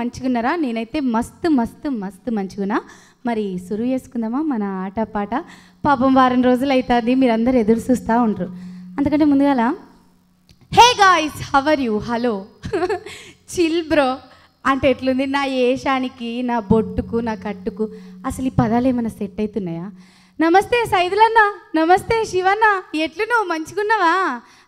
మంచిగున్నారా? నేనైతే మస్తు మస్తు మస్తు మంచిగున్నా. మరి సురువు చేసుకుందామా మన ఆట పాట? పాపం వారం రోజులు అవుతుంది, మీరందరూ ఎదురు చూస్తూ ఉంటారు. అందుకంటే ముందుగాల hey guys, how are you? Hello chill bro అంటే ఎట్లుంది? నా ఏషానికి, నా బొట్టుకు, నా కట్టుకు అసలు ఈ పదాలు ఏమైనా సెట్ అవుతున్నాయా? నమస్తే సైదులన్న, నమస్తే శివన్న, ఎట్లు నువ్వు మంచిగున్నావా?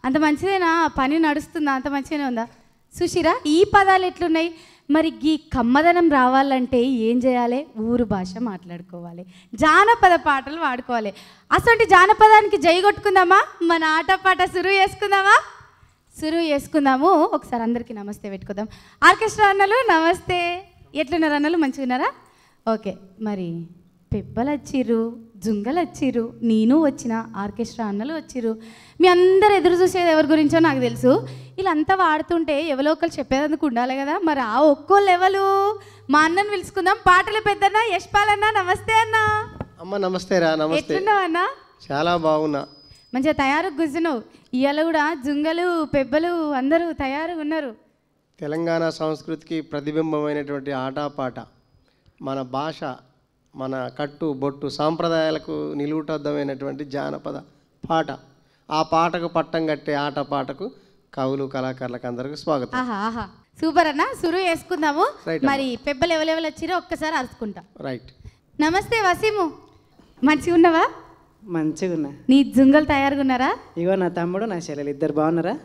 అంత మంచిదేనా? పని నడుస్తుందా? అంత మంచిగానే ఉందా? సుశీరా, ఈ పదాలు ఎట్లున్నాయి? మరి ఈ కమ్మదనం రావాలంటే ఏం చేయాలి? ఊరు భాష మాట్లాడుకోవాలి, జానపద పాటలు వాడుకోవాలి. అసలు జానపదానికి జై కొట్టుకుందామా? మన ఆట పాట సురువు చేసుకుందామా? సురువు చేసుకుందాము. ఒకసారి అందరికీ నమస్తే పెట్టుకుందాం. ఆర్కెస్ట్రా అన్నలు నమస్తే. ఎట్లున్నారు అన్నలు? మంచిగున్నారా? ఓకే. మరి పెబ్బలు వచ్చిర్రు, జుంగలు వచ్చిర్రు, నేను వచ్చిన, ఆర్కెస్ట్రా అన్నలు వచ్చిర్రు. మీ అందరు ఎదురు చూసేది ఎవరి గురించో నాకు తెలుసు. వీళ్ళంతా వాడుతుంటే ఎవరో ఒకరు చెప్పేందుకు ఉండాలి కదా. మరి ఆ ఒక్కోళ్ళు ఎవరు? మా అన్నను పిలుచుకుందాం. పాటలు పెద్దన్న యశ్పాల్ అన్న, నమస్తే అన్న. అమ్మ నమస్తే రా. నమస్తే. ఎట్లున్నావు అన్న? చాలా బాగున్నా. మంచిగా తయారు కూర్చున్నావు. ఇవాళ కూడా జుంగలు పెబ్బలు అందరూ తయారుగా ఉన్నారు. తెలంగాణ సంస్కృతికి ప్రతిబింబమైనటువంటి ఆటపాట, మన భాష, మన కట్టు బొట్టు సాంప్రదాయాలకు నిలువుటద్దమైనటువంటి జానపద పాట. ఆ పాటకు పట్టం కట్టే ఆట పాటకు కవులు కళాకారులకు అందరికీ స్వాగతం. ఆహా ఆహా, సూపర్ అన్న. సురువు వేసుకుందాము. మరి పెబ్బలు ఎవరెవరు వచ్చిరో ఒక్కసారి అరుచుకుంటా. రైట్. నమస్తే వసీము, మంచిగా ఉన్నావా? మంచిగా ఉన్నా. నీ జుంగలు తయారుగా ఉన్నారా? ఇగో నా తమ్ముడు నా చెల్లెలు ఇద్దరు బాగున్నారా?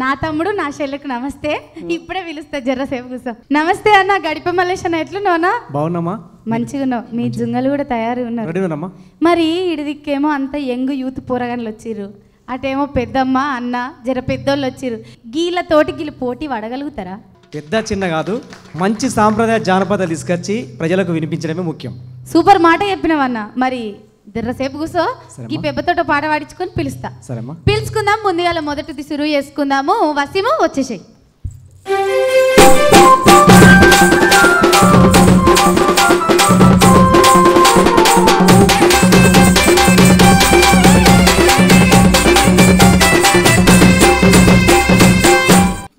నా తమ్ముడు నా చెల్లెకు నమస్తే. ఇప్పుడే పిలుస్తా, జర్రసేపు కూర్చో. నమస్తే అన్న. గడిప మల్లేష్ అన్న, ఎట్లున్నావునా? బాగున్నామా? మంచిగా ఉన్నావు. మీ జుంగలు కూడా తయారు ఉన్నారు. మరి ఇడిదిక్కేమో అంత యంగ్ యూత్ పోరగాన్లు వచ్చిర్రు, అటేమో పెద్దమ్మ అన్న జర పెద్దోళ్ళు వచ్చిర్రు. గీళ్ళతోటి గీళ్ళు పోటీ పడగలుగుతారా? పెద్ద చిన్న కాదు, మంచి సాంప్రదాయ జానపదాలు తీసుకొచ్చి ప్రజలకు వినిపించడమే ముఖ్యం. సూపర్ మాట చెప్పినావన్న. మరి జర్రసేపు కూర్చో, ఈ పెబ్బతోట పాట పాడించుకొని పిలుస్తా. సరేమ్మా, పిలుచుకుందాం. ముందుగా మొదటిది సురువు చేసుకుందాము. వసీము వచ్చేసాయి.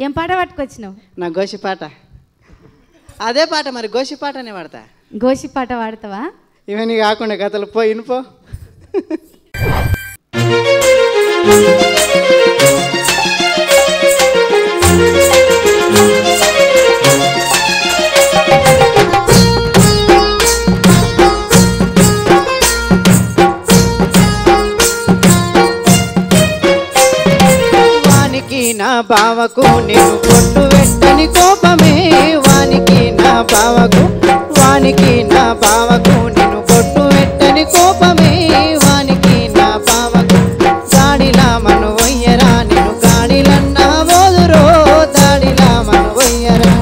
ఏం పాట పట్టుకొచ్చినావు? నా గోషి పాట. అదే పాట, మరి గోషి పాటనే వాడతా. గోషి పాట వాడతావా? ఇవన్నీ కాకుండా కథలు పో ఇనుపో. వానికి నా బావకు నేను కొట్టు పెట్టని కోపమే. వానికి నా బావకు, వానికి నా బావకు నేను కొట్టు పెట్టని కోపమే. వానికి నా బావకు దాడిలా మను వయ్యరా, నేను గాడిలన్నా బోదురో. దాడిలా మను వయ్యరా.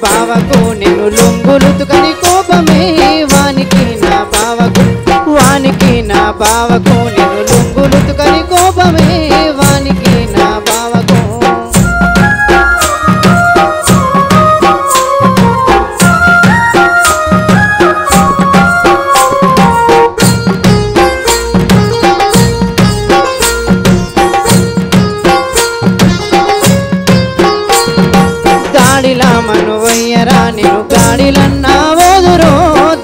బావకు నేను లొంగులుతుకని కోపమే. వానికి నా బావకు, వానికి నా బావకు నేను లొంగులుతుకని కోపమే. వానికి నా బావకు దాడిలా మను వయ్యరా, నేను గాడిలన్నా ఓదురో.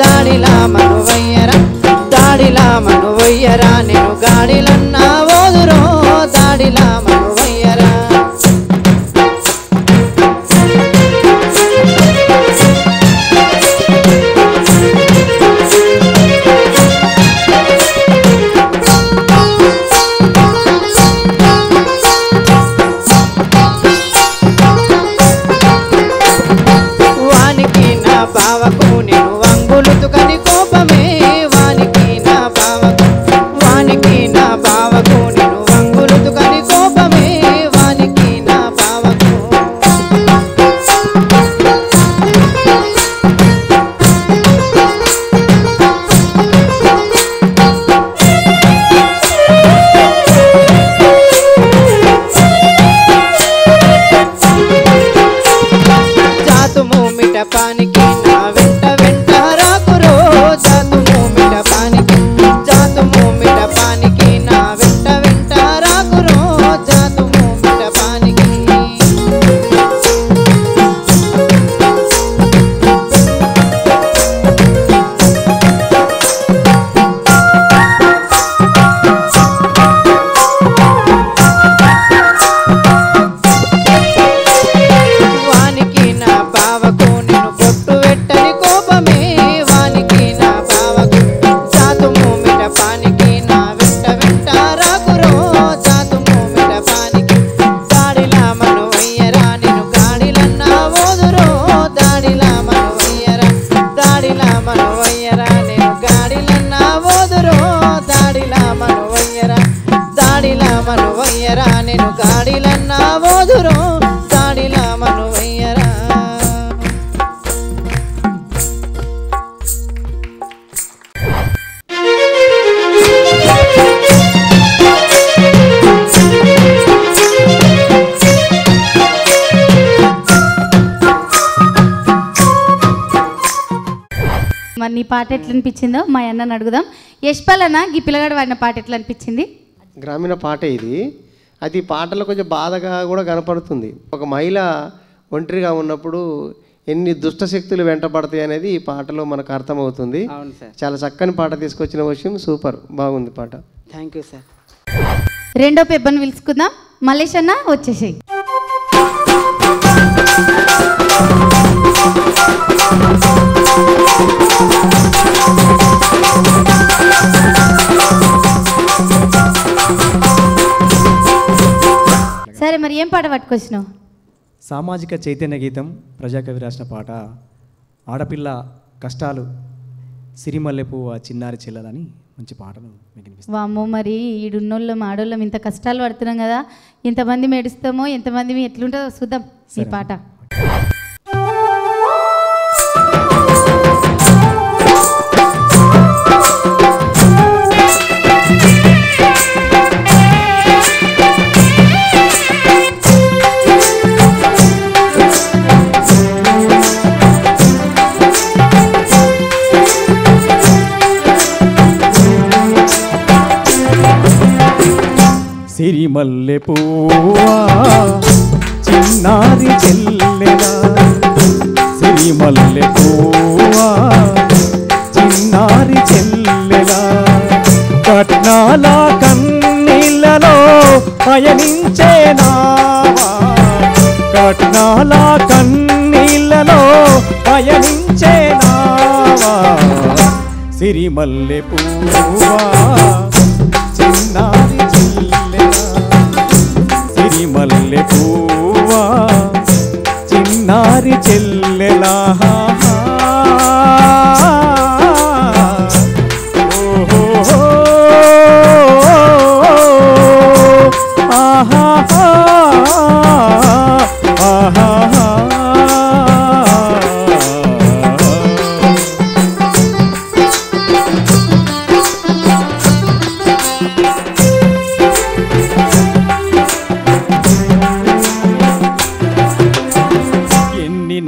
దాడిలా మను వయ్యరా, దాడిలా మను వయ్యరా, నేను గాడిలన్నా ఓదురో. దాడిలా మను వయ్యరా. వానికి నా బావకు నేను వంగులుతుకని కోపమే. వానికి నా బావకు, వానికి నా బావ రో దాడిలా మను వెయ్యరా. మరి నీ పాట ఎట్లా అనిపించిందో మా అన్నని అడుగుదాం. యశ్పాల్ అన్న ఈ పిల్లగాడు వాడిన పాట ఎట్లా అనిపించింది? గ్రామీణ పాట ఇది. అది పాటలో కొంచెం బాధగా కూడా కనపడుతుంది. ఒక మహిళ ఒంటరిగా ఉన్నప్పుడు ఎన్ని దుష్ట శక్తులు వెంటపడతాయి అనేది ఈ పాటలో మనకు అర్థమవుతుంది. అవును సార్. చాలా చక్కని పాట తీసుకొచ్చిన విషయం, సూపర్ బాగుంది పాట. Thank you sir. రెండో పెబ్బను పిలుచుకుందాం. మల్లేష్ అన్న వచ్చేసేయి. సరే, మరి ఏం పాట పట్టుకొచ్చినావు? సామాజిక చైతన్య గీతం, ప్రజాకవి రాసిన పాట. ఆడపిల్ల కష్టాలు, సిరిమల్లెపు ఆ చిన్నారి చెల్లెలని మంచి పాటను మీకు వినిపిస్తాను. వామ్మో, మరి ఈడున్నోళ్ళం ఆడోళ్ళం ఇంత కష్టాలు పడుతున్నాం కదా, ఎంతమంది మెడుస్తామో ఎంతమంది ఎట్లుంటుందో చూద్దాం ఈ పాట. సిరిమల్లె పువ్వా చిన్నారి చెల్లెలా, సిరిమల్లె పువ్వా చిన్నారి చెల్లెలా, కట్నాల కన్నీళ్ళలో పయనించేనావా, కట్నాల కన్నీళ్ళలో పయనించేనావా, సిరిమల్లె పువ్వా చిన్నారి చెల్లెలా, సిరిమల్లె పువ్వా చిన్నారి చెల్లెలా. ఓహో ఆహా ఆహా.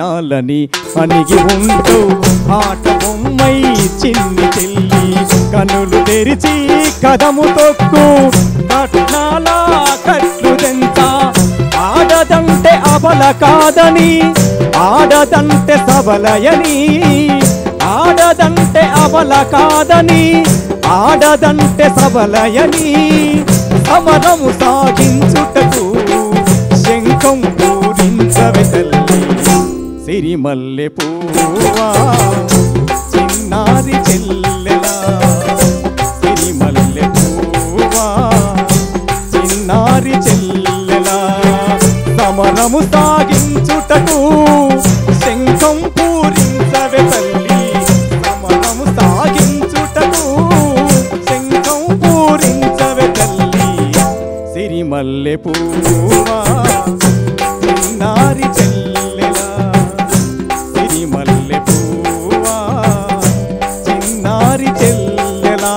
నాలని అణిగి ఉంటూ ఆట బొమ్మై చిన్ని చెల్లి, కనులు తెరిచి కదము తొక్కు కట్నాల కట్లు తెంత, ఆడదంటే అబల కాదని ఆడదంటే సబలయని, ఆడదంటే అబల కాదని ఆడదంటే సబలయని, సమరము సాగించుటకు శంఖం పూరించవే తల్లి, సిరిమల్లె పువ్వా చిన్నారి చెల్లెలా, సిరిమల్లె పువ్వా చిన్నారి చెల్లెలా, సమరము సాగించుటకు శంఖం పూరించవే తల్లి, సమరము సాగించుటకు శంఖం పూరించవే తల్లి, సిరిమల్లె పువ్వా చిన్నారి చెల్లెలా, సిరిమల్లె పువ్వా చిన్నారి చెల్లెలా.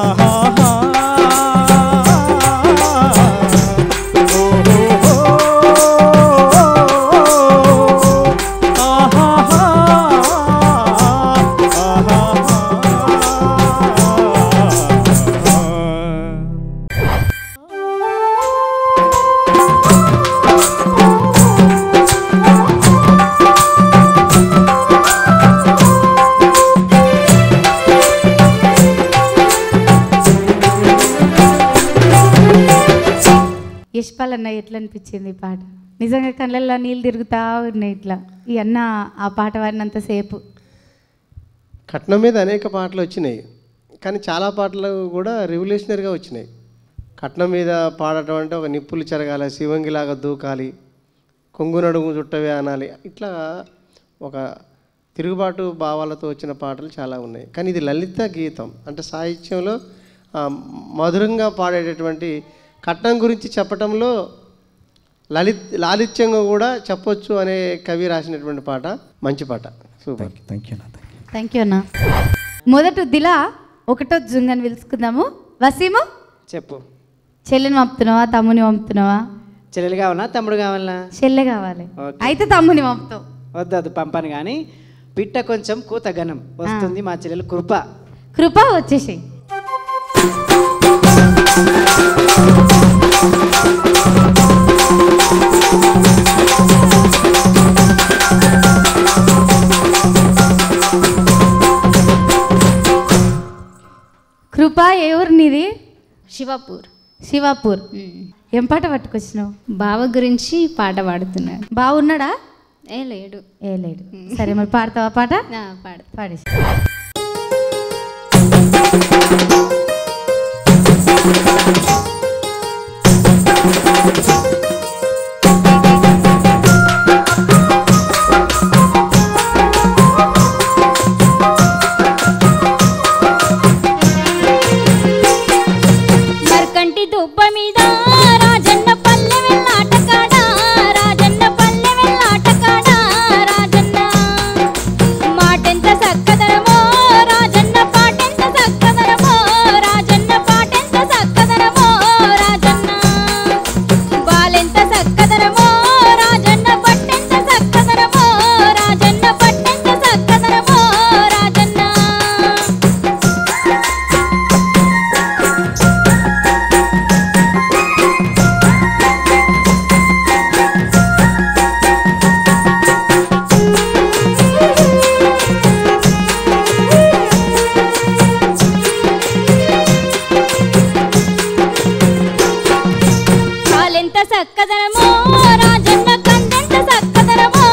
యశ్పాల్ అన్న ఎట్లా అనిపించింది ఈ పాట? నిజంగా కళ్ళల్లో నీళ్ళు తిరుగుతా ఉన్నాయి ఇట్లా ఈ అన్న ఆ పాట వాడినంతసేపు. కట్నం మీద అనేక పాటలు వచ్చినాయి, కానీ చాలా పాటలు కూడా రెవల్యూషనరీగా వచ్చినాయి. కట్నం మీద పాడటం అంటే ఒక నిప్పులు చెరగాలి, శివంగిలాగా దూకాలి, కొంగు నడుము చుట్టవే అనాలి, ఇట్లా ఒక తిరుగుబాటు భావాలతో వచ్చిన పాటలు చాలా ఉన్నాయి. కానీ ఇది లలిత గీతం అంటే సాహిత్యంలో మధురంగా పాడేటటువంటి, కట్నం గురించి చెప్పటంలో లాలిత్యంగా కూడా చెప్పొచ్చు అనే కవి రాసినటువంటి పాట. మంచి పాట, సూపర్. థ్యాంక్ యూ అన్న. థ్యాంక్ యూ అన్న. మొదట దిలా ఒకటో జుంగని పిలుచుకుందాము. వసీము చెప్పు. చెల్లిని పంపుతున్నావా తమ్ముని పంపుతున్నావా? చెల్లెలు కావాలా తమ్ముడు కావాలా? చెల్లె కావాలి. ఓకే. అయితే తమ్ముని పంపుతావు. వద్దు పంపాను కానీ పిట్ట కొంచెం కూత ఘనం వస్తుంది మా చెల్లెలు కృప. కృప వచ్చేసేయి. కృప ఏ ఊరు నీది? శివాపూర్. శివాపూర్. ఏం పాట పట్టుకొచ్చినావు? బావ గురించి పాట పాడుతున్నాడు. బాగున్నాడా? ఏ లేడు. ఏ లేడు. సరే మరి పాడతావా పాట? పాడు. పాడేసి. మర్కంటి దుబ్బ మీద రాజన్న పల్లె వెళ్ళాటకాడ, రాజన్న పల్లె వెళ్ళాటకాడ, రాజన్న మాటెంత సక్కదనమో, రాజన్న పాటెంత సక్కదనమో, రాజన్న పాటెంత సక్కదనమో, రాజన్న బాలెంత సక్కదనమో, రాజన్న పట్టెంత సక్కదనమో, రాజన్న పట్టెంత సక్కదనమో, రాజన్న కాలెంత సక్కదనమో, రాజన్న కందెంత సక్కదనమో,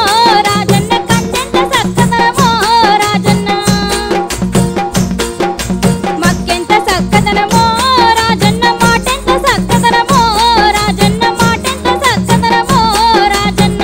రాజన్న కందెంత సక్కదనమో, రాజన్న మక్కెంత సక్కదనమో, రాజన్న మాటెంత సక్కదనమో, రాజన్న మాటెంత సక్కదనమో, రాజన్న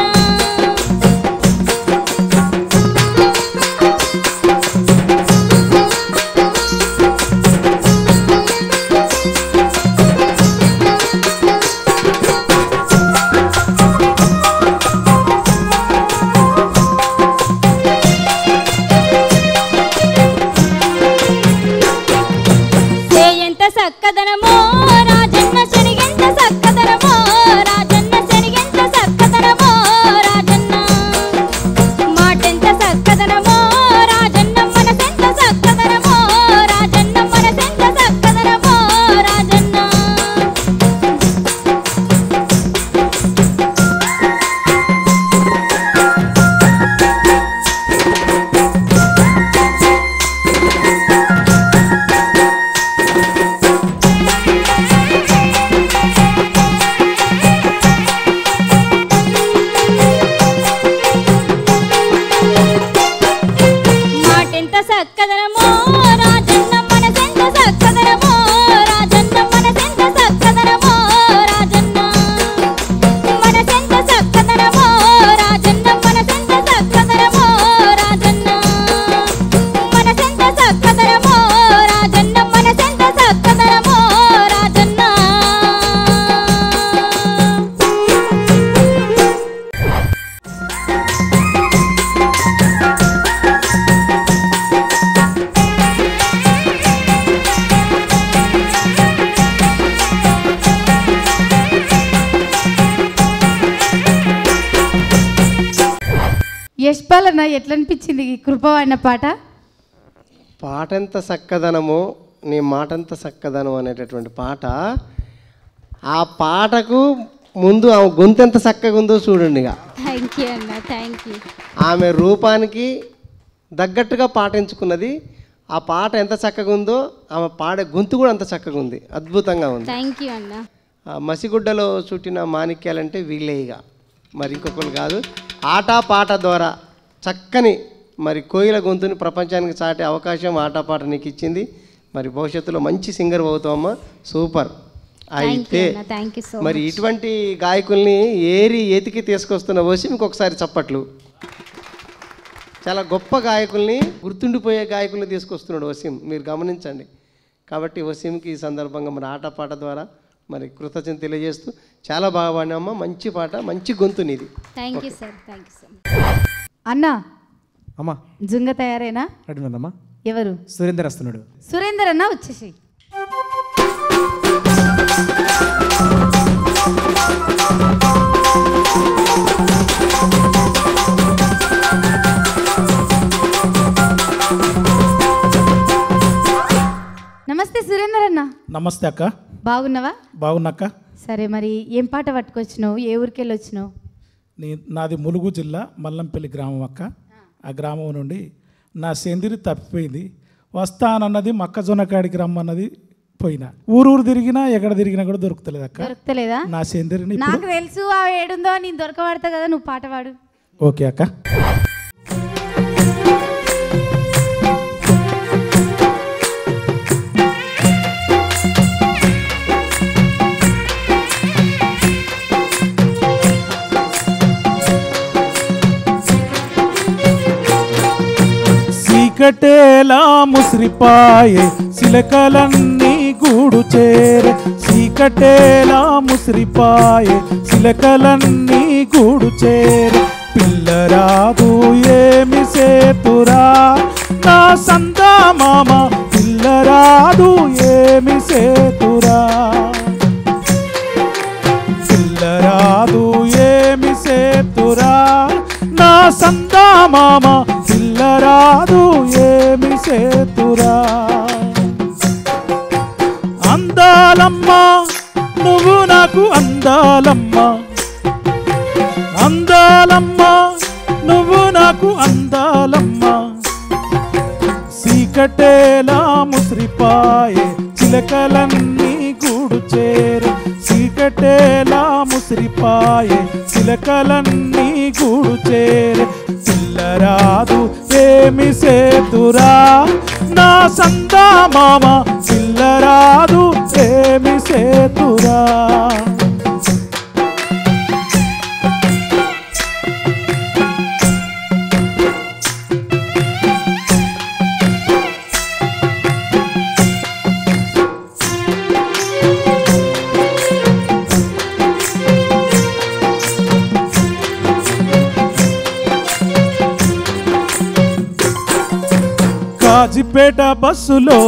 ఎంత సక్కదనమో, రాజన్న శనిగెంత సక్కదనమో, రాజన్న శనిగెంత సక్కదనమో, రాజన్న మాటెంత సక్కదనమో, రాజన్న మనసెంత సక్కదనమో, రాజన్న మనసెంత సక్కదనమో, రాజన్న మాటెంత సక్కదనమో, రాజన్న మనసెంత సక్కదనమో, రాజన్న మనసెంత సక్కదనమో, రాజన్న మనసెంత సక్కదనమో, రాజన్న మనసెంత సక్కదనమో, రాజన్న మనసెంత సక్కదనమో, రాజన్న మనసెంత సక్కదనమో, రాజన్న యశ్పాల్ అన్న ఎట్లా అనిపించింది ఈ కృప అన్న పాట? పాటెంత చక్కదనమో నీ మాటెంత చక్కదనం అనేటటువంటి పాట. ఆ పాటకు ముందు ఆమె గొంతు ఎంత చక్కగా ఉందో చూడండి. ఇక థ్యాంక్ యూ అన్న. Thank you. ఆమె రూపానికి తగ్గట్టుగా పాట ఎంచుకున్నది. ఆ పాట ఎంత చక్కగా ఉందో ఆమె పాడే గొంతు కూడా అంత చక్కగా ఉంది, అద్భుతంగా ఉంది. థ్యాంక్ యూ అన్న. ఆ మసిగుడ్డలో చుట్టిన మాణిక్యాలంటే వీళ్ళేగా, మరి ఇంకొకరు కాదు. ఆట పాట ద్వారా చక్కని మరి కోయిల గొంతుని ప్రపంచానికి చాటే అవకాశం ఆటపాట నీకు ఇచ్చింది. మరి భవిష్యత్తులో మంచి సింగర్ అవుతావమ్మా, సూపర్. అయితే థ్యాంక్ యూ సో మరి ఇటువంటి గాయకుల్ని ఏరి ఎతికి తీసుకొస్తున్న వసీం ఇంకొకసారి చప్పట్లు. చాలా గొప్ప గాయకుల్ని, గుర్తుండిపోయే గాయకుల్ని తీసుకొస్తున్నాడు వసీం, మీరు గమనించండి. కాబట్టి వసీంకి ఈ సందర్భంగా మరి ఆటపాట ద్వారా మరి కృతజ్ఞత తెలియజేస్తూ చాలా బాగా పాడినావమ్మా, మంచి పాట, మంచి గొంతు నీది. Thank you sir, thank you sir. అన్న అమ్మా జుంగ తయారేనా? రెడీ ఉందమ్మా. ఎవరు? సురేందర్ వస్తున్నాడు. సురేందర్ అన్న వచ్చేసి. నమస్తే సురేందర్ అన్న. నమస్తే అక్క. బాగున్నావా? బాగున్నాక్క. సరే, మరి ఏం పాట పట్టుకొచ్చినావు? ఏ ఊరికెళ్ళి వచ్చినావు? నాది ములుగు జిల్లా మల్లంపల్లి గ్రామం అక్క. ఆ గ్రామం నుండి నా సెందిరి తప్పిపోయింది, వస్తానన్నది మొక్కజొన్న కాడికి రమ్మన్నది, పోయినా ఊరు తిరిగినా ఎక్కడ తిరిగినా కూడా దొరుకుతలేదు అక్క. దొరుకుతలేదా? నా సెందిరిని నాకు తెలుసు ఆ ఏడుందో, నేను దొరకబడతా కదా, నువ్వు పాట పాడు. ఓకే అక్క. చీకటేలా ముసిరిపాయే సిలకలన్నీ గూడు చేరే, చీకటేలా ముసిరిపాయే సిలకలన్నీ గూడు చేరే, పిల్లరాదు ఏమి సేతురా నా సందా మామ, పిల్లరాదు ఏమి సేతురా, పిల్లరాదు ఏమి సేతురా నా సందా మామ, పిల్లరాదు ఏమి సేతురా. అందాలమ్మా నువ్వు నాకు అందాలమ్మా, అందాలమ్మా నువ్వు నాకు అందాలమ్మా, చీకటేలా ముసిరిపాయే చిలకలన్నీ గూడు చేరే, చీకటేలా ముసిరిపాయే చిలకలన్నీ గూడు చేరే, పిల్లరాదు ఏమి సేతురా నా సందా మామ, పిల్లరాదు ఏమి సేతురా. కాజిపేట బస్సులో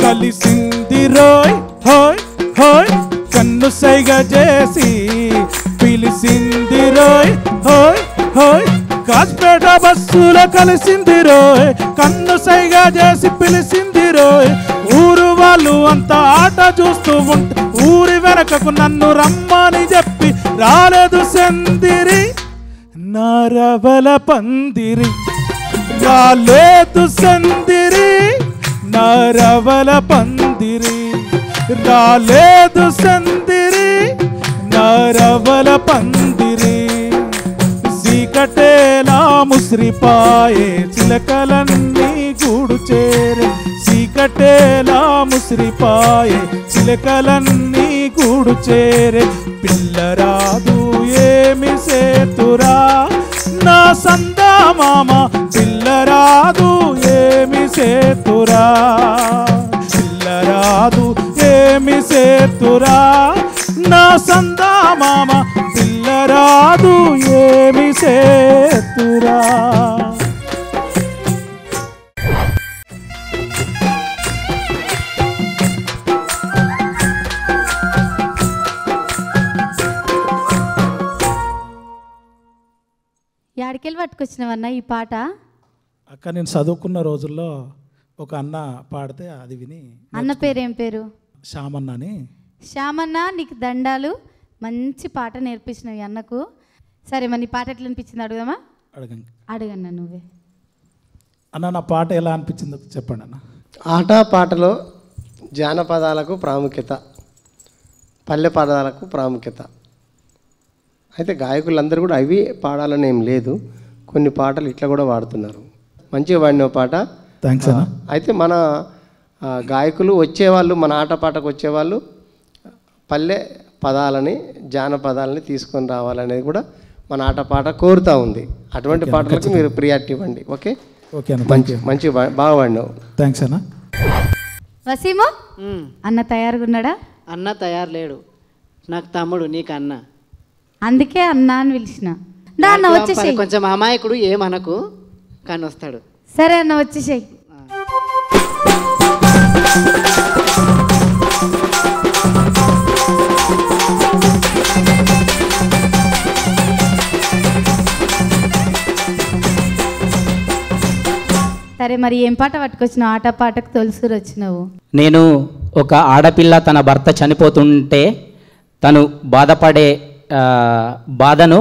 కలిసింది రోయ్ హోయ్ హోయ్, కన్ను సైగ చేసి పిలిసింది రోయ్ హోయ్ హోయ్, కాజిపేట బస్సులో కలిసింది రోయ్, కన్ను సైగ చేసి పిలిసింది రోయ్, ఊరు వాళ్ళు అంతా ఆట చూస్తూ ఉంటే ఊరి వెనకకు నన్ను రమ్మని చెప్పి రాలేదు సెందిరి నారవల పందిరి, రాలేదు సందిరి నారవల పందిరి, రాలేదు సందిరి నారవల పందిరి, చీకటేలా ముసిరిపాయే చిలకలన్నీ గూడు చేరే, చీకటేలా ముసిరిపాయే చిలకలన్నీ గూడు చేరే, పిల్లరాదు ఏమి సేతురా నా సందా మామ, పిల్లరాదు ఏమి సేతురా, పిల్లరాదు ఏమి సేతురా నా సందా మామ, పిల్లరాదు ఏమి సేతురా. యాడికెళ్ళి పట్టుకొచ్చినావన్నా ఈ పాట? అక్క నేను చదువుకున్న రోజుల్లో ఒక అన్న పాడితే అది విని. అన్న పేరేం పేరు? శ్యామన్న అని. శ్యామన్న, నీకు దండాలు, మంచి పాట నేర్పించినవి అన్నకు. సరే, మరి నీ పాట ఎట్లా అనిపించింది అడుగుదామా? అడగండి. అడగన్నా నువ్వే. అన్న నా పాట ఎలా అనిపించిందో చెప్పండి అన్న. ఆటపాటలో జానపదాలకు ప్రాముఖ్యత, పల్లె పదాలకు ప్రాముఖ్యత. అయితే గాయకులందరూ కూడా అవి పాడాలని ఏం లేదు, కొన్ని పాటలు ఇట్లా కూడా వాడుతున్నారు. మంచిగా పాడిన పాట. థ్యాంక్స్ అన్న. అయితే మన గాయకులు వచ్చేవాళ్ళు, మన ఆటపాటకు వచ్చేవాళ్ళు పల్లె పదాలని, జానపదాలని తీసుకొని రావాలనేది కూడా మన ఆటపాట కోరుతూ ఉంది. అటువంటి పాటలకు మీరు ప్రియారిటీ ఇవ్వండి. ఓకే ఓకే అన్న. మంచి బాగా పాడినావు. థ్యాంక్స్ అన్న. వసీము, అన్న తయారుగా ఉన్నాడా? అన్న తయారు లేడు, నాకు తమ్ముడు, నీకు అన్న. అందుకే అన్నా అని పిలిచిన. దా అన్న వచ్చేసేయి. కొంచెం అమాయకుడు, ఏమనకు, కానీ వస్తాడు. సరే అన్న వచ్చేసేయి. సరే మరి ఏం పాట పట్టుకొచ్చినావు? ఆట పాటకు తొలిసూరు వచ్చినావు. నేను ఒక ఆడపిల్ల తన భర్త చనిపోతుంటే తను బాధపడే బాధను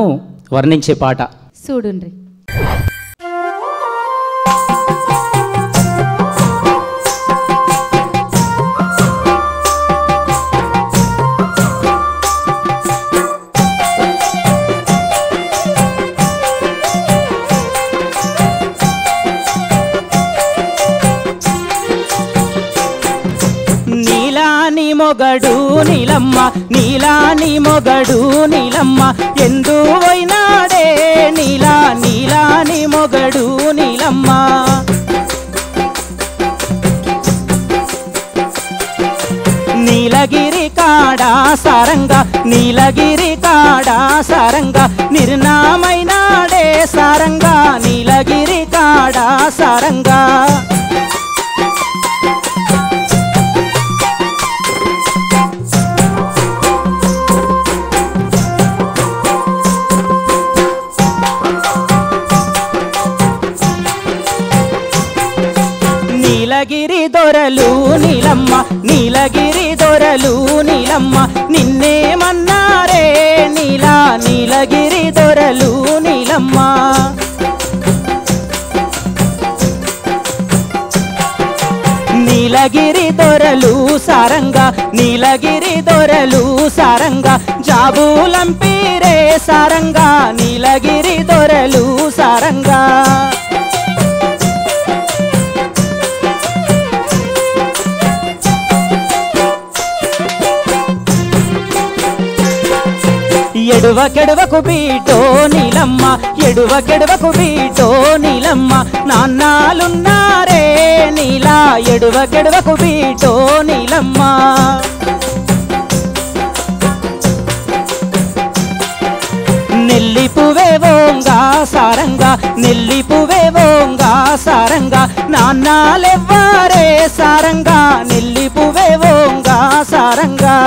వర్ణించే పాట. చూడుండ్రి. మొగడు నీలమ్మ, నీలాని మొగడు నీలమ్మ, ఎందు పోయినాడే నీలాని మొగడు నీలమ్మ. నీలగిరి కాడా సారంగా, నీలగిరి కాడా సారంగా, నిర్నామైనాడే సారంగా, నీలగిరి కాడా సారంగా. నీలగిరి దొరలు నీలమ్మ, నీలగిరి దొరలు నీలమ్మ, నిన్నేమన్నారే నీలగిరి దొరలు నీలమ్మ. నీలగిరి దొరలు సారంగా, నీలగిరి దొరలు సారంగా, జాబులంపీరే సారంగా, నీలగిరి దొరలు సారంగా. ఎడువకెడువకు బీటో నీలమ్మ, ఎడువకెడువకు బీటో నీలమ్మ, నాన్నాలున్నారే నీలా, ఎడువకెడువకు బీటో నీలమ్మ. నెల్లి పువ్వే ఓంగా సారంగా, నెల్లి పువ్వే ఓంగా సారంగా, నాన్నాలెవ్వారే సారంగా, నెల్లి పువ్వే ఓంగా సారంగా.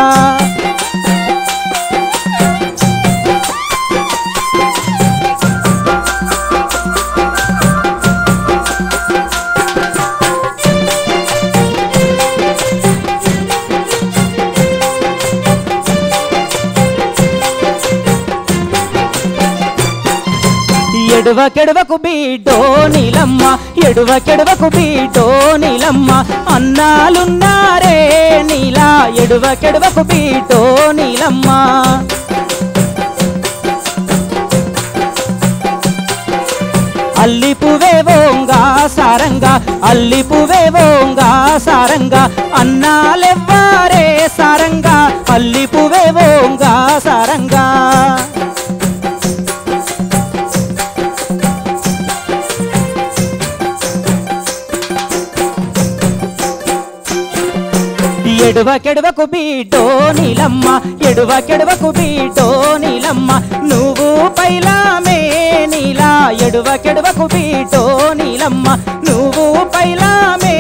ఎడువకెడువకు బీటో నీలమ్మ, ఎడువకెడువకు బీటో నీలమ్మ, అన్నాలున్నారే నీలా, ఎడువకెడువకు బీటో నీలమ్మ. అల్లి పువ్వే ఓంగా సారంగా, అల్లి పువ్వే ఓంగా సారంగా, అన్నాలెవ్వారే సారంగా, అల్లి పువ్వే ఓంగా సారంగా. ఎడువకెడువకు బీటో నీలమ్మ, ఎడువకెడువకు బీటో నీలమ్మ, నువ్వు పైలామే నీలా, ఎడువకెడువకు బీటో నీలమ్మ, నువ్వు పైలామే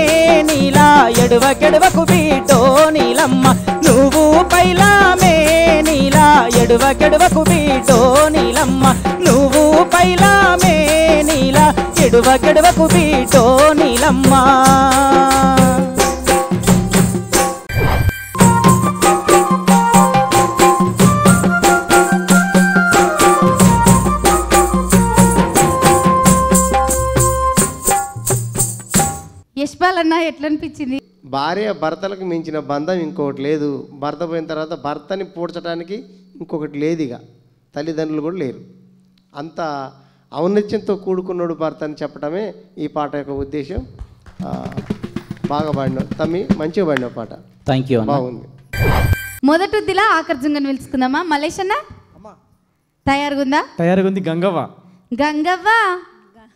నీలా, ఎడువకెడువకు బీటో నీలమ్మ, నువ్వు పైలామే నీలా, ఎడువకెడువకు బీటో నీలమ్మ, నువ్వు పైలామే నీలా, ఎడువకెడువకు బీటో నీలమ్మ. యశ్పాల్ అన్న ఎట్లా అనిపించింది? భార్య భర్తలకు మించిన బంధం ఇంకొకటి లేదు. భర్త పోయిన తర్వాత భర్తని పూడ్చడానికి ఇంకొకటి లేదు. ఇక తల్లిదండ్రులు కూడా లేరు. అంత ఔన్నత్యంతో కూడుకున్నాడు భర్త అని చెప్పడమే ఈ పాట యొక్క ఉద్దేశం. బాగా పాడినావు తమ్మి, మంచిగా పాడినావు పాట. థ్యాంక్ యూ, బాగుంది. మొదటి ఉద్దిలా ఆకర్జంగా పిలుచుకుందామా? మలేష్ అన్న తయారుగా ఉందా? తయారుగా ఉంది. గంగవ్వ, గంగవ్వ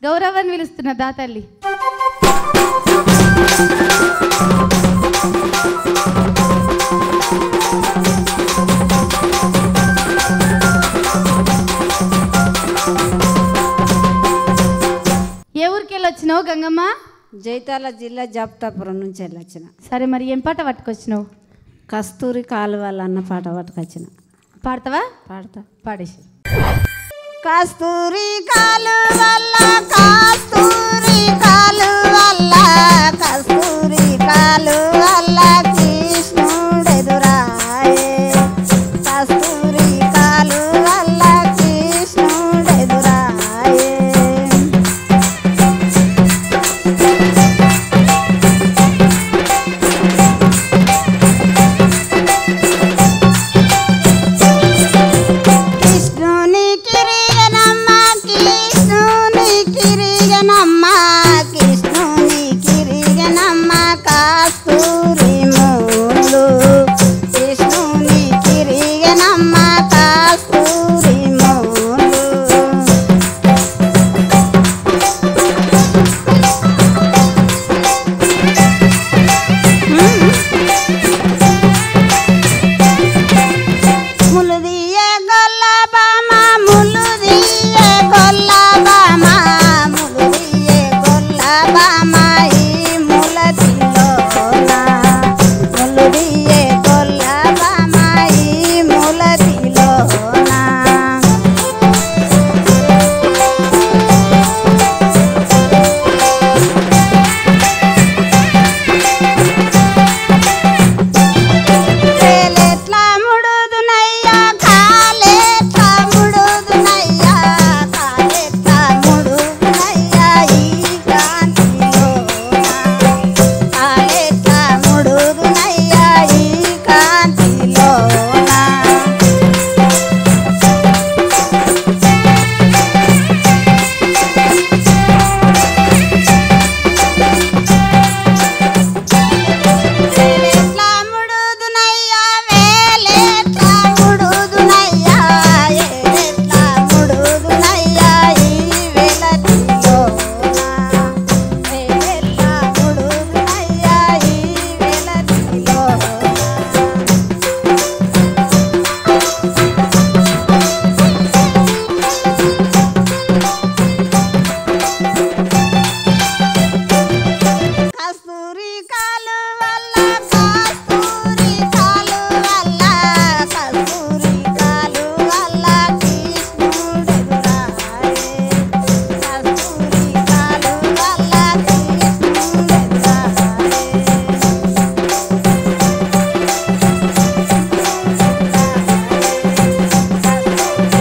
గౌరవాన్ని పిలుస్తున్నా దా తల్లి. ఊరికెళ్ళి వచ్చినావు గంగమ్మ? జైతాల జిల్లా జాప్తాపురం నుంచి వెళ్ళొచ్చిన. సరే, మరి ఏం పాట పట్టుకొచ్చినావు? కస్తూరి కాలువల అన్న పాట పట్టుకొచ్చిన. పాడతావా? పాడతా. పాడేసి. కస్తూరి కాలువల్ల కస్తూరి కాలువల్ల కస్తూరి కాలువల్ల కృష్ణుడెదురాయే కస్తూరి కాలువల్ల కృష్ణుడెదురాయే కృష్ణుని కిరిగనమ్మ కృష్ణుని కిరిగనమ్మ కృష్ణుని కిరిగనమ్మ కస్తూరి మూలు కృష్ణుని కిరిగనమ్మ కస్తూరి మూలు ములుదియే గొల్లబామ ములుదియే గొల్లబామ ములుదియే గొల్లబామ ఈ ములతిలోన ములుదియే గొల్లబామ ఈ ములతిలోన కాలెట్లా ముడుదునయ్యా కాలెట్లా ముడుదునయ్యా కాలెట్లా ముడుదునయ్యా ఈ కాంతిలోన కాలెట్లా ముడుదునయ్యా ఈ కాంతిలోన వేలెట్లా ముడుదునయ్యా వేలెట్లా ముడుదునయ్యా ఏలెట్లా ముడుదునయ్యా ఈ వెలతిలోన వేలెట్లా ముడుదునయ్యా ఈ వెలతిలోన కస్తూరి కాలువల్ల కస్తూరి కాలువల్ల కస్తూరి కాలువల్ల కృష్ణుడెదురాయే కస్తూరి కాలువల్ల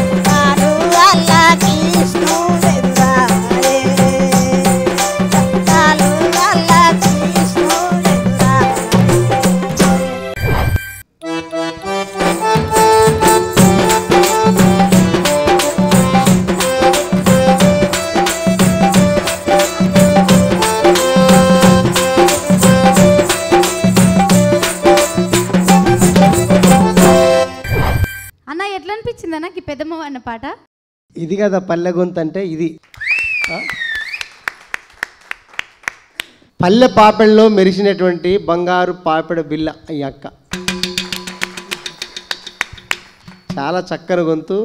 కాలువల్ల కృష్ణుడెదురాయే కాలువల్ల కృష్ణుడెదురాయే అన్న, ఎట్లా అనిపించింది అన్న ఈ పెద్దమ్మ అన్న పాట? ఇది కదా పల్లె గొంతు అంటే ఇది. ఆ? పల్లె పాపెళ్ళలో మెరిసినటువంటి బంగారు పాపెడ బిల్ల ఈ అక్క. చాలా చక్కని గొంతు.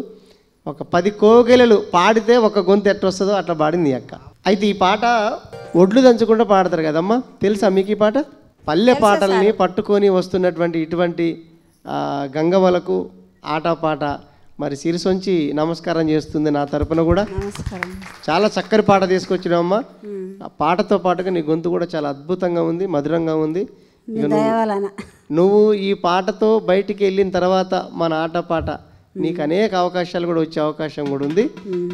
ఒక 10 కోగిలలు పాడితే ఒక గొంతు ఎట్టొస్తుందో అట్లా పాడింది ఈ అక్క. అయితే ఈ పాట ఒడ్లు దంచకుండా పాడతారు కదమ్మా, తెలుసా మీకు ఈ పాట? పల్లె పాటల్ని పట్టుకొని వస్తున్నటువంటి ఇటువంటి గంగమ్మలకు ఆటపాట మరి శిరసొంచి నమస్కారం చేస్తుంది నా తరపున కూడా. నమస్కారం. చాలా చక్కని పాట తీసుకొచ్చినావమ్మా. ఆ పాటతో పాటుగా నీ గొంతు కూడా చాలా అద్భుతంగా ఉంది, మధురంగా ఉంది. ఇక నువ్వు ఈ పాటతో బయటికి వెళ్ళిన తర్వాత మన ఆటపాట నీకు అనేక అవకాశాలు కూడా వచ్చే అవకాశం కూడా ఉంది.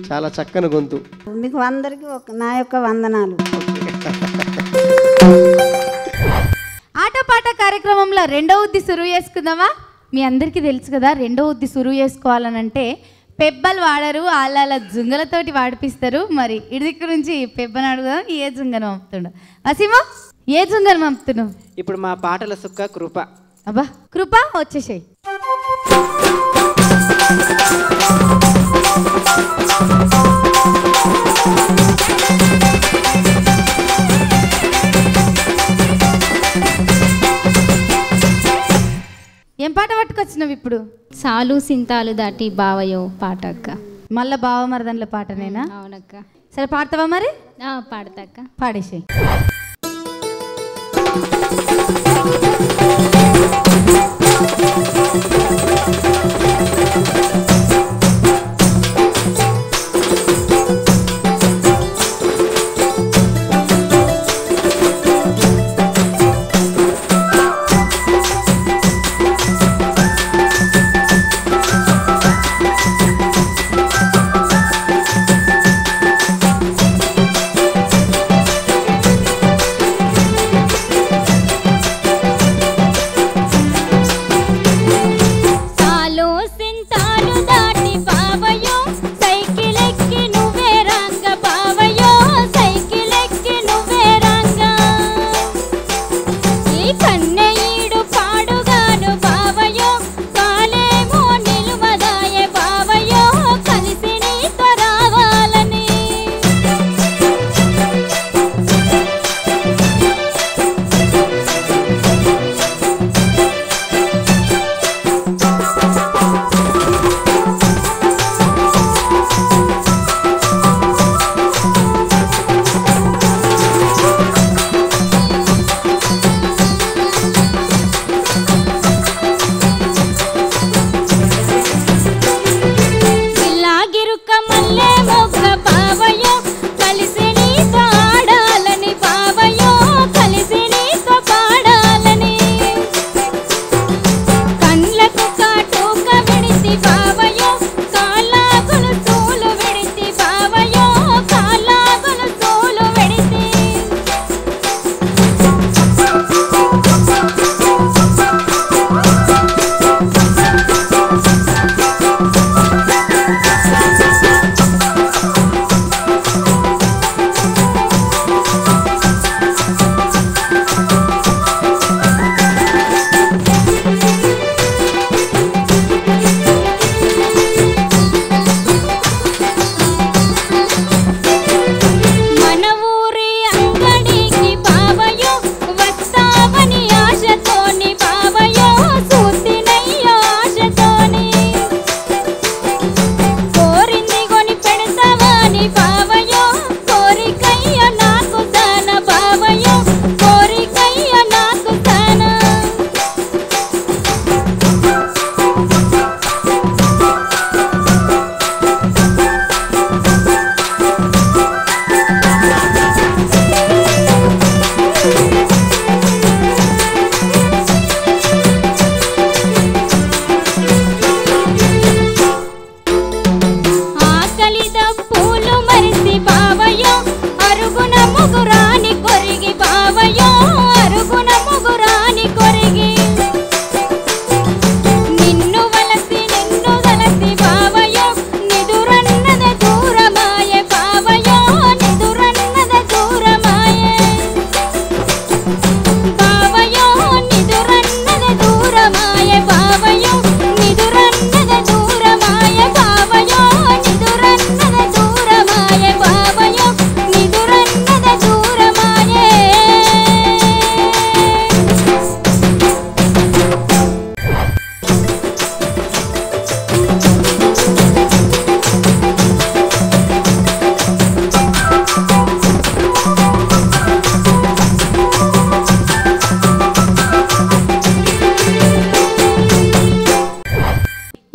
చాలా చక్కని గొంతు. మీకు అందరికీ నా యొక్క వందనాలు. ఆటపాట కార్యక్రమంలో రెండవ ఉద్ది సురువు చేసుకుందామా? మీ అందరికీ తెలుసు కదా, రెండవ ఉద్ది సురువు చేసుకోవాలనంటే పెబ్బలు వాడరు, వాళ్ళ జుంగలతోటి వాడిపిస్తారు. మరి ఇడిదిక్కు నుంచి పెబ్బని అడుగుదాం. ఏ జుంగను పంపుతుండవు అసీమా? ఏ జుంగను పంపుతున్నావు? ఇప్పుడు మా పాటల సుక్క కృప. అబ్బా కృప వచ్చేసాయి. ఏం పాట పట్టుకొచ్చినావు ఇప్పుడు? సాలు సింతాలు దాటి బావయో పాట అక్క. మళ్ళీ బావమరదన్ల పాటనేనా? అవునక్క. సరే పాడతావా మరి? పాడతాక్క. పాడేసేయి.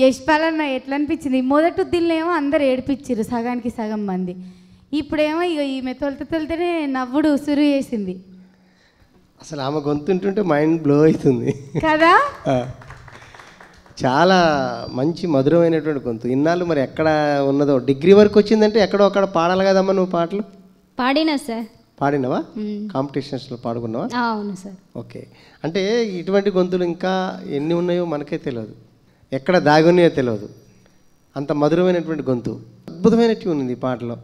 యశ్పాలన్న ఎట్లా అనిపించింది? మొదటి దిల్లేమో అందరు ఏడిపించారు సగానికి సగం మంది, ఇప్పుడేమో ఇక ఈమె తొలితేనే నవ్వుడు సురు చేసింది. అసలు ఆమె గొంతుంటుంటే మైండ్ బ్లో అవుతుంది కదా. చాలా మంచి మధురమైనటువంటి గొంతు. ఇన్నాళ్ళు మరి ఎక్కడ ఉన్నదో, డిగ్రీ వరకు వచ్చిందంటే ఎక్కడో అక్కడ పాడాలి కదమ్మా నువ్వు పాటలు? పాడినా సార్. పాడినవా? కాంపిటీషన్స్లో పాడుకున్నావా? అవును సార్. ఓకే. అంటే ఇటువంటి గొంతులు ఇంకా ఎన్ని ఉన్నాయో మనకే తెలియదు, ఎక్కడ దాగున్నాయో తెలియదు. అంత మధురమైనటువంటి గొంతు, అద్భుతమైన ట్యూన్ ఉంది ఈ పాటలో.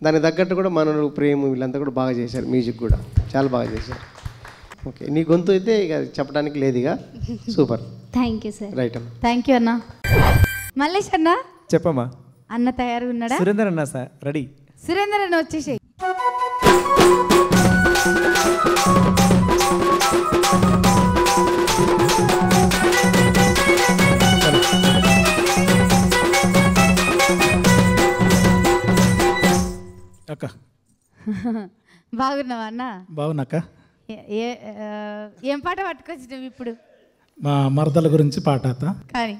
దానికి తగ్గట్టు కూడా మనలు ప్రేమ వీళ్ళంతా కూడా బాగా చేశారు, మ్యూజిక్ కూడా చాలా బాగా చేశారు. ఓకే, నీ గొంతు అయితే ఇక చెప్పడానికి లేదు, ఇక super. Thank you sir. Right అమ్మ. థ్యాంక్ యూ అన్న. మల్లేష్ అన్న చెప్పమ్మా. అన్న తయారు ఉన్నాడా? సురేందర్ అన్న సార్ రెడీ. సురేందర్ అన్న వచ్చేసి అక్క బాగున్నావా అన్న? బాగున్నాక. ఏం పాట పట్టుకొచ్చినావు ఇప్పుడు? మా మరదల గురించి పాట అత్త. కానీ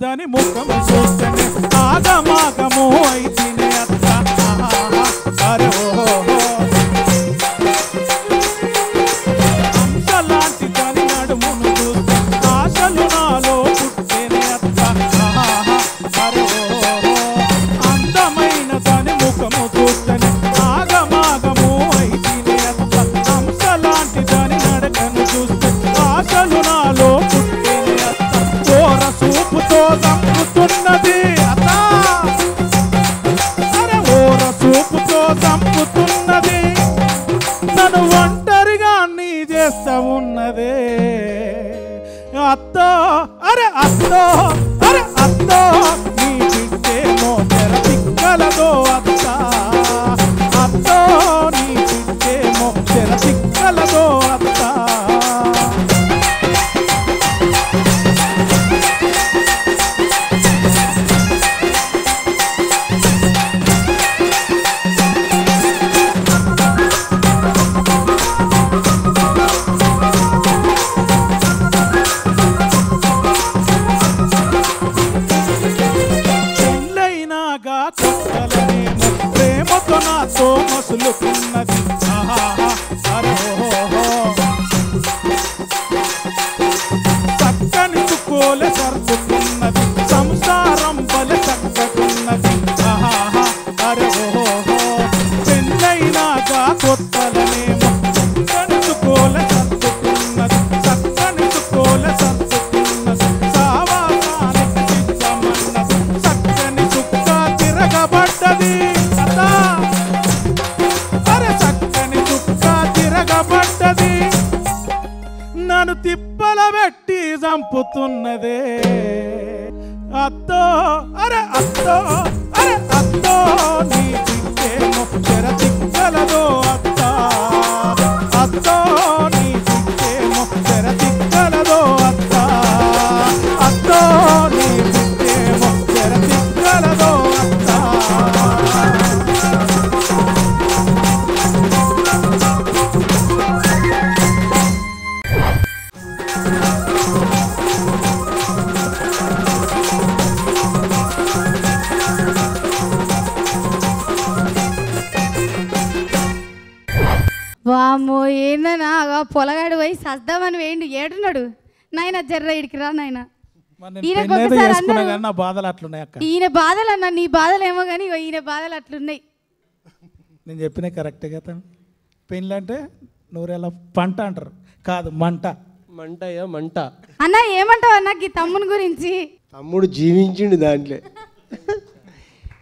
దాని ముఖం చూస్తేనే ఆగమాగము అయితేనే అత్త. అరే అంశలాంటి దాని నడుమును చూస్తే ఆశలు నాలో పుట్టేనే అత్త. అరే అందమైన దాని ముఖము చూస్తేనే ఆగమాగము అయితేనే అత్త. అంశలాంటి దాని నడకను చూస్తే ఆశలు నాలో పుట్టేనే అత్త. ఓర సూపుతో చంపుతున్నది అత్త. అరే ఓర సూపుతో చంపుతున్నది, నన్ను ఒంటరిగా నీ చేస్తా ఉన్నదే అత్త. అరే అత్త, అరే అత్త, నీ బిడ్డేమో తెర తిక్కలదో అత్త. అత్త, నీ బిడ్డేమో తెర తిక్కలదో అత్త. ప్రేమతో నాతో మసులుకున్నది. చక్కని చుక్కోలే సర్దుకున్నది, సంసారం బలె చక్కకున్నది. అరే పెళ్ళైనాగా కొత్తలనేమో చక్కని చుక్కోలే సర్దుకున్నది, చక్కని చుక్కోలే సర్దుకున్నది. సావాసానికి సిద్ధమన్నది, చక్కని చుక్క తిరగబడ్డది. అరే చక్కని చుక్క తిరగబడ్డది, నన్ను తిప్పల పెట్టి చంపుతున్నదే అత్తో. అరే అత్తో, అరే అత్తో, నీ బిడ్డేమో తెర తిక్కలదో అత్త. అత్తో, నీ బిడ్డేమో తెర తిక్కలదో అత్త. అత్తో, నీ బిడ్డేమో తెర తిక్కలదో అత్త. వామ్మో ఏందన్నా పొలగాడు పోయి సద్దామని వేయండి. ఏడున్నాడు నాయన? జర్ర ఇడికి రా నాయన. నా బాధలు అట్లున్నాయి అక్క. ఈయన బాధలు అన్న, నీ బాధలు ఏమో కానీ ఈయన బాధలు అట్లున్నాయి. నేను చెప్పిన కరెక్టే కదా. పెళ్ళి అంటే నూరేళ్ళ పంట అంటారు, కాదు మంట. మంటయ్యా మంట. అన్న ఏమంటావు అన్న ఈ తమ్ముని గురించి? తమ్ముడు జీవించిండు దాంట్లో.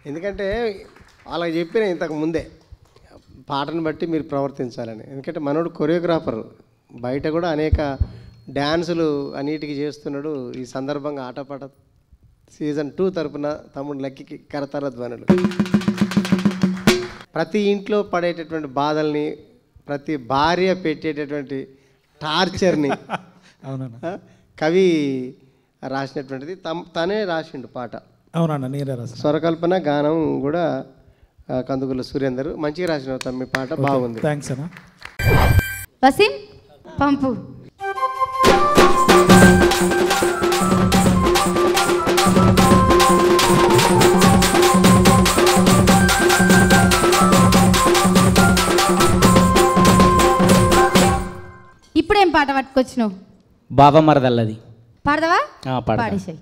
ఎందుకంటే వాళ్ళకి చెప్పిన ఇంతకు ముందే పాటను బట్టి మీరు ప్రవర్తించాలని. ఎందుకంటే మనోడు కొరియోగ్రాఫర్, బయట కూడా అనేక డ్యాన్సులు అన్నిటికీ చేస్తున్నాడు. ఈ సందర్భంగా ఆటపాట సీజన్ 2 తరపున తమ్ముడు లక్కికి కరతార ధ్వనులు. ప్రతి ఇంట్లో పడేటటువంటి బాధల్ని, ప్రతి భార్య పెట్టేటటువంటి టార్చర్ని అవునన్నా కవి రాసినటువంటిది. తనే రాసిండు పాట. అవునన్నా, నేనే రాసిన. స్వరకల్పన గానం కూడా కందుకుల సురేందర్. మంచిగా రాసిన తమ్మి పాట, బాగుంది. థ్యాంక్స్ అన్న. వసీం పంపు. ఇప్పుడేం పాట పట్టుకొచ్చినావు? బావమరదల్లది పాడదావా? పాడతా. పాడేసాయి.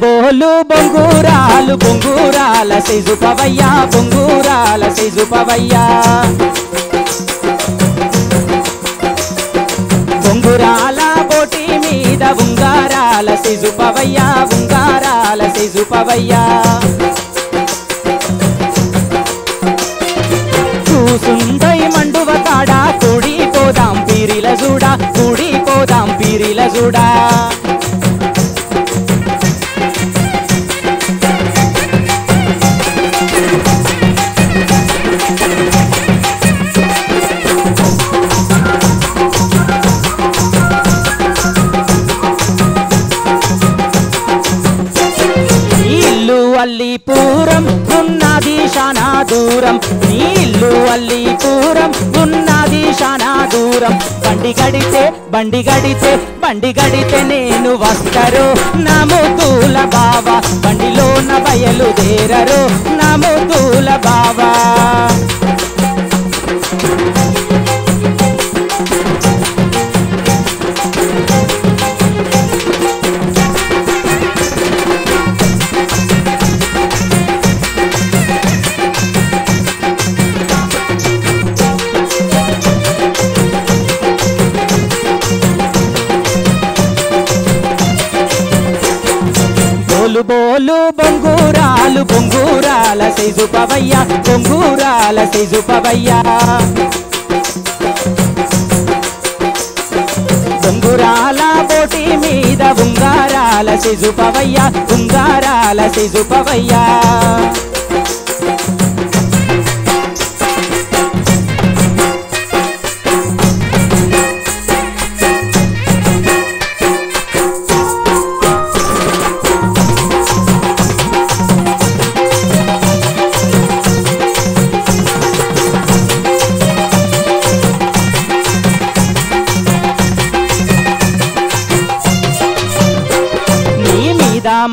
బోలు బొంగూరాలు బొంగూరాల సైజు పవయ్యా, బొంగూరాల సైజు పవయ్యా. బొంగురాల బోటి మీద ఉంగారాల సైజు పవయ్యా, ఉంగారాల సైజు పవయ్యా. కూసుందై మండువ కాడ కూడిపోదాం పీరిల జూడా, కూడిపోదాం పీరిల జూడా. అల్లీపురం ఉన్నది శానా దూరం, నీ ఇల్లు అల్లీపురం ఉన్నది శానా దూరం. బండి గడితే బండి గడితే బండి గడితే నేను వస్తరు నా ముద్దుల బావా, బండిలోన బయలుదేరరు నా ముద్దుల బావా. బోలు బొంగూరాలు బొంగూరాల సైజు పవయ్యా, బొంగూరాల సైజు పవయ్యా. బొంగురాల బోటి మీద ఉంగారాల సైజు పవయ్యా, ఉంగారాల సైజు పవయ్యా.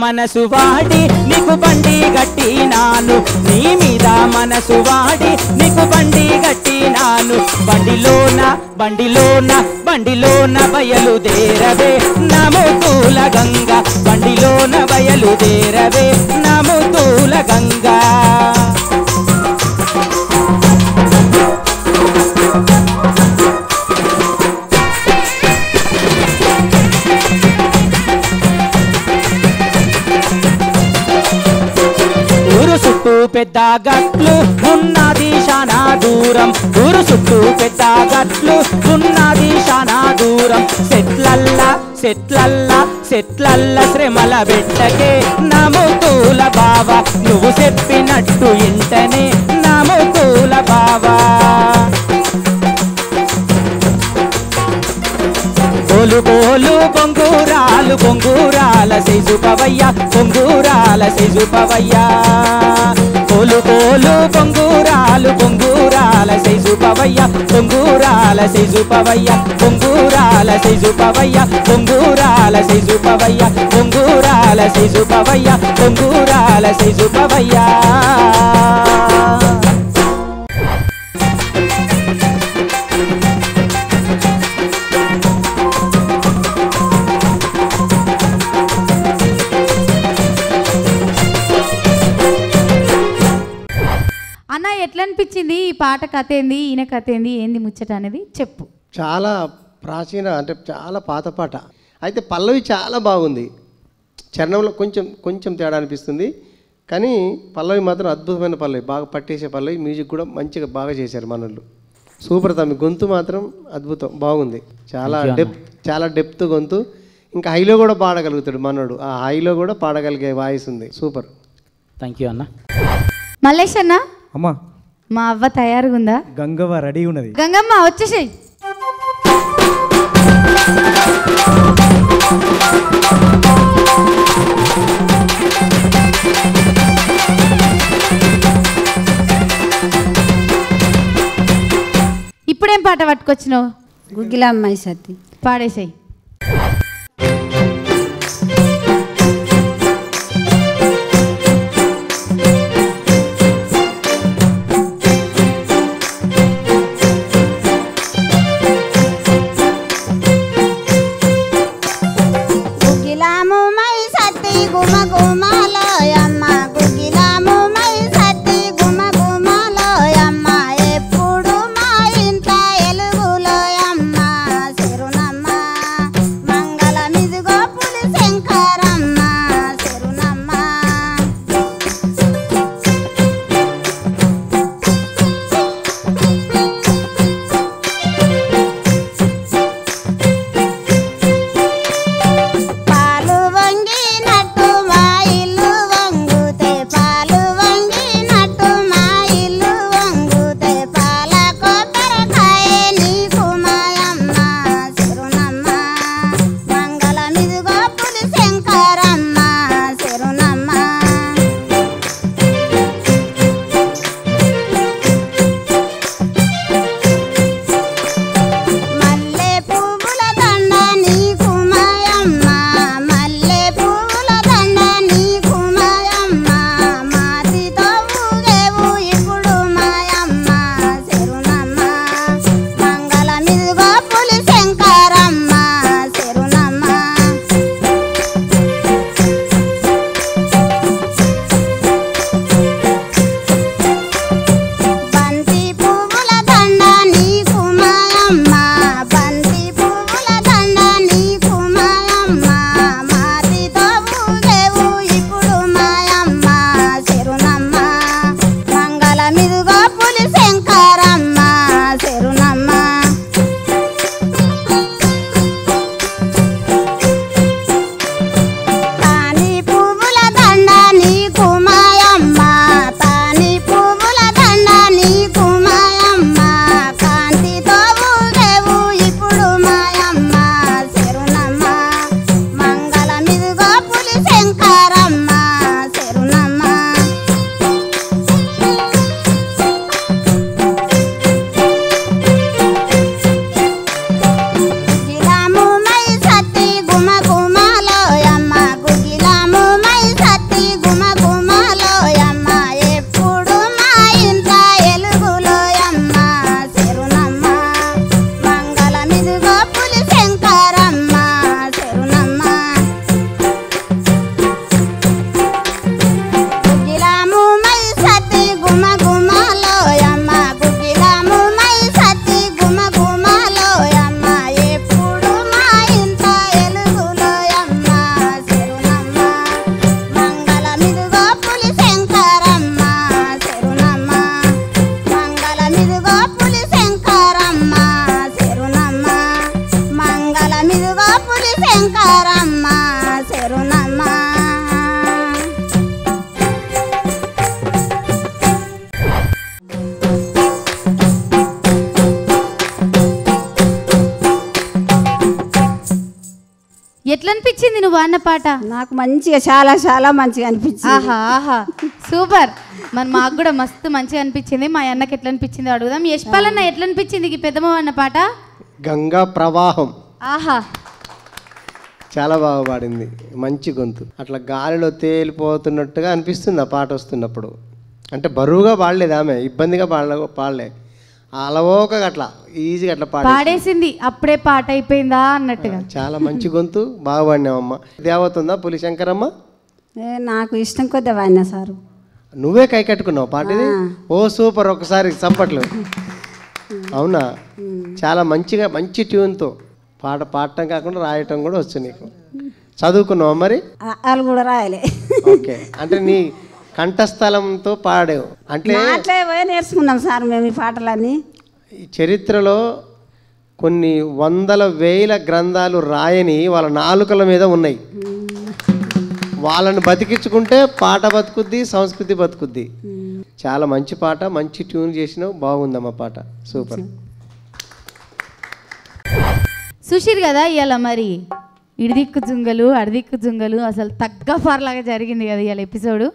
మనసు వాడి నీకు బండి గట్టినాను, నీ మీద మనసు వాడి నీకు బండి గట్టినాను. బండిలోన బండిలోన బండిలోన బయలుదేరవే నా ముద్దుల గంగా, బండిలోన బయలుదేరవే నా ముద్దుల గంగా. పెద్ద గట్లు ఉన్నది శానా దూరం, ఊరు చుట్టూ పెద్ద గట్లు ఉన్నది శానా దూరం. సెట్లల్లా సెట్లల్లా సెట్లల్లా శ్రమల పెట్టకే నా ముద్దుల బావా, నువ్వు చెప్పినట్టు ఇంటనే నా ముద్దుల బావా. బోలు బోలు బొంగూరాలు బొంగూరాల సైజు పవయ్యా, బొంగూరాల సైజు పవయ్యా. బోలు బోలు బొంగూరాలు బొంగూరాల సైజు పవయ్యా, బొంగూరాల సైజు పవయ్యా, బొంగూరాల సైజు పవయ్యా, బొంగూరాల సైజు పవయ్యా, బొంగూరాల సైజు పవయ్యా, బొంగూరాల సైజు పవయ్యా. అన్న ఎట్లా అనిపించింది ఈ పాట? కథ ఏంది, ఈయన కథ ఏంది, ఏంది ముచ్చట అనేది చెప్పు. చాలా ప్రాచీన, అంటే చాలా పాత పాట. అయితే పల్లవి చాలా బాగుంది. చరణంలో కొంచెం కొంచెం తేడా అనిపిస్తుంది, కానీ పల్లవి మాత్రం అద్భుతమైన పల్లవి, బాగా పట్టేసే పల్లవి. మ్యూజిక్ కూడా మంచిగా బాగా చేశారు మనోళ్ళు. సూపర్ తమ్మి, గొంతు మాత్రం అద్భుతం, బాగుంది. చాలా డెప్త్ గొంతు. ఇంకా హైలో కూడా పాడగలుగుతాడు మనోడు, ఆ హైలో కూడా పాడగలిగే వాయిస్ ఉంది. సూపర్. థ్యాంక్ యూ అన్న. మల్లేష్ అన్న, అమ్మా మా అవ్వ తయారుగా ఉందా? గంగవ్వ రెడీ ఉన్నది. గంగమ్మ వచ్చేసేయ్. ఇప్పుడేం పాట పట్టుకొచ్చినావు? గుగ్గిలమ్మాయి సత్తి. పాడేసేయ్. ఎట్లా అనిపించింది నువ్వు అన్న పాట? నాకు మంచిగా చాలా మంచిగా అనిపించింది. ఆహా ఆహా సూపర్. మరి మాకు కూడా మస్తు మంచిగా అనిపించింది. మా అన్నకి ఎట్లా అనిపించింది అడుగుదాం. యశ్పాల్ అన్న ఎట్లా అనిపించింది ఈ పెద్దమ్మ అన్న పాట? గంగా ప్రవాహం. ఆహా చాలా బాగా పాడింది, మంచి గొంతు. అట్లా గాలిలో తేలిపోతున్నట్టుగా అనిపిస్తుంది ఆ పాట వస్తున్నప్పుడు. అంటే బరువుగా పాడలేదు ఆమె, ఇబ్బందిగా పాడలే, అలవోకగా అట్లా ఈజీగా అట్లా పాడేసింది. అప్పుడే పాట అయిపోయిందా అన్నట్టుగా. చాలా మంచి గొంతు, బాగా పాడినావమ్మ. దేవత ఉందా పులిశంకరమ్మ? నాకు ఇష్టం కొద్ది వాడినా సారు. నువ్వే కై కట్టుకున్నావు పాట ఇది? ఓ సూపర్, ఒకసారి చప్పట్లు. అవునా, చాలా మంచిగా మంచి ట్యూన్తో పాట పాడటం కాకుండా రాయటం కూడా వచ్చు నీకు. చదువుకున్నావా మరి? వాళ్ళు కూడా రాయలే. ఓకే, అంటే నీ కంఠస్థలంతో పాడావు అంటే అట్లే పోయి నేర్చుకున్నాం సార్ మేము ఈ పాటలన్నీ. ఈ చరిత్రలో కొన్ని వందల వేల గ్రంథాలు రాయని వాళ్ళ నాలుకల మీద ఉన్నాయి. వాళ్ళని బతికించుకుంటే పాట బతుకుద్ది, సంస్కృతి బతుకుద్ది. చాలా మంచి పాట, మంచి ట్యూన్ చేసినావు, బాగుందమ్మా పాట, సూపర్. చూసిరు కదా ఇవాళ మరి ఇడిదిక్కు జుంగలు అడిదిక్కు జుంగలు అసలు తగ్గ ఫార్లాగా జరిగింది కదా ఇవాళ ఎపిసోడ్.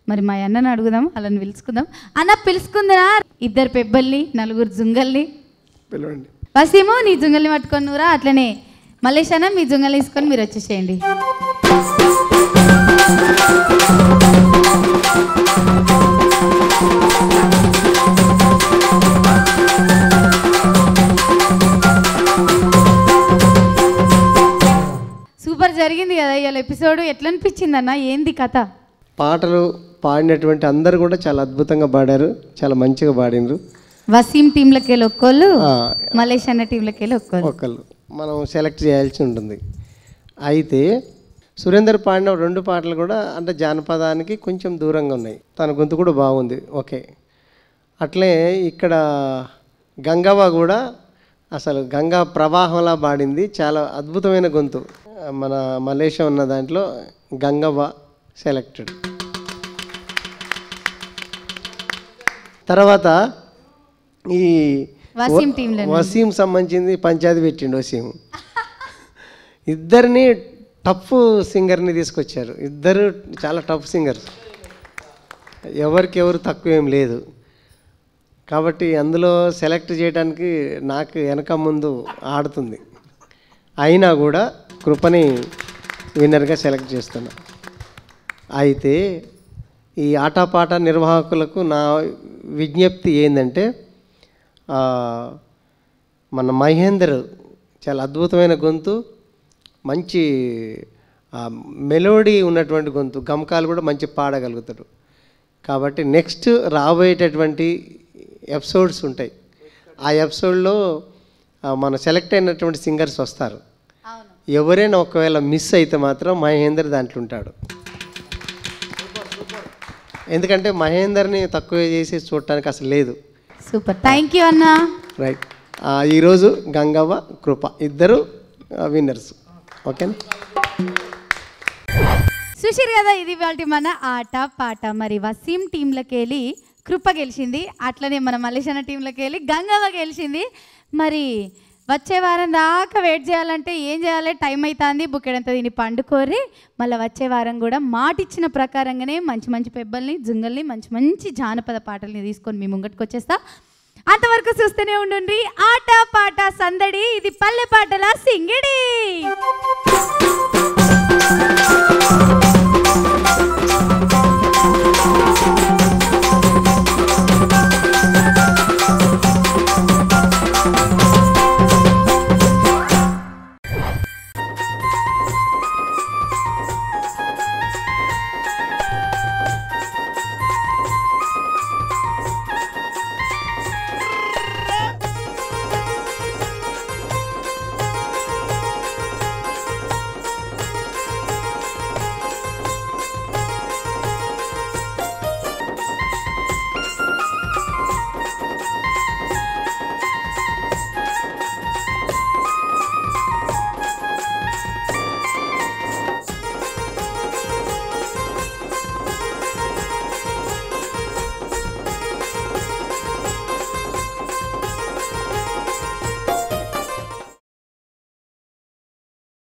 మరి మా అన్నని అడుగుదాం, వాళ్ళని పిలుచుకుందాం. అన్న పిలుచుకుందిరా 2 పెబ్బల్ని 4 జుంగల్ని పిలవండి. వసీము నీ జుంగల్ని పట్టుకొని నువ్వురా, అట్లనే మల్లేష్ అన్న మీ జుంగల్ని తీసుకొని మీరు వచ్చేసేయండి. సూపర్ జరిగింది కదా ఇవాళ ఎపిసోడ్. ఎట్లా అనిపించింది అన్న, ఏంది కథ? పాటలు పాడినటువంటి అందరూ కూడా చాలా అద్భుతంగా పాడారు, చాలా మంచిగా పాడినరు. వసీం టీంలకి వెళ్ళి ఒక్కోళ్ళు, మల్లేష్ అన్న టీంలకి వెళ్ళి ఒక్కళ్ళు మనం సెలెక్ట్ చేయాల్సి ఉంటుంది. అయితే సురేందర్ పాడిన 2 పాటలు కూడా అంటే జానపదానికి కొంచెం దూరంగా ఉన్నాయి. తన గొంతు కూడా బాగుంది, ఓకే. అట్లే ఇక్కడ గంగవ్వ కూడా అసలు గంగా ప్రవాహంలా పాడింది, చాలా అద్భుతమైన గొంతు. మన మలేషియా ఉన్న దాంట్లో గంగవ్వ సెలెక్టెడ్. తర్వాత ఈ వసీం సంబంధించింది పంచాయతీ పెట్టిండు వసీం. ఇద్దరిని టఫ్ సింగర్ని తీసుకొచ్చారు, ఇద్దరు చాలా టఫ్ సింగర్స్, ఎవరు తక్కువ ఏం లేదు. కాబట్టి అందులో సెలెక్ట్ చేయడానికి నాకు వెనక ముందు ఆడుతుంది. అయినా కూడా కృపని విన్నర్గా సెలెక్ట్ చేస్తున్నా. అయితే ఈ ఆటపాట నిర్వాహకులకు నా విజ్ఞప్తి ఏంటంటే, మన మహేందర్ చాలా అద్భుతమైన గొంతు, మంచి మెలోడీ ఉన్నటువంటి గొంతు, గమకాలు కూడా మంచి పాడగలుగుతాడు. కాబట్టి నెక్స్ట్ రాబోయేటటువంటి ఎపిసోడ్స్ ఉంటాయి, ఆ ఎపిసోడ్లో మన సెలెక్ట్ అయినటువంటి సింగర్స్ వస్తారు. ఎవరైనా ఒకవేళ మిస్ అయితే మాత్రం మహేందర్ దాంట్లో ఉంటాడు. ఎందుకంటే మహేందర్ని తక్కువ చేసి చూడటానికి అసలు లేదు. సూపర్, థ్యాంక్ యూ అన్న. రైట్, ఈరోజు గంగవ్వ, కృప ఇద్దరు విన్నర్స్, ఓకేనా? చూసిరు కదా, ఇది వాళ్ళ మన ఆట పాట. మరి వసీం టీంలోకి వెళ్ళి కృప గెలిచింది, అట్లనే మన మలేషియా టీంలోకి వెళ్ళి గంగవ్వ గెలిచింది. మరి వచ్చే వారం దాకా వెయిట్ చేయాలంటే ఏం చేయాలి, టైం అవుతుంది, బుక్కెడంతా దీన్ని పండుకోరి. మళ్ళీ వచ్చే వారం కూడా మాటిచ్చిన ప్రకారంగానే మంచి మంచి పెబ్బల్ని, జుంగల్ని, మంచి మంచి జానపద పాటల్ని తీసుకొని మీ ముంగటికి వచ్చేస్తా. అంతవరకు చూస్తూనే ఉండండి ఆట పాట సందడి. ఇది పల్లె పాటల సింగిడి.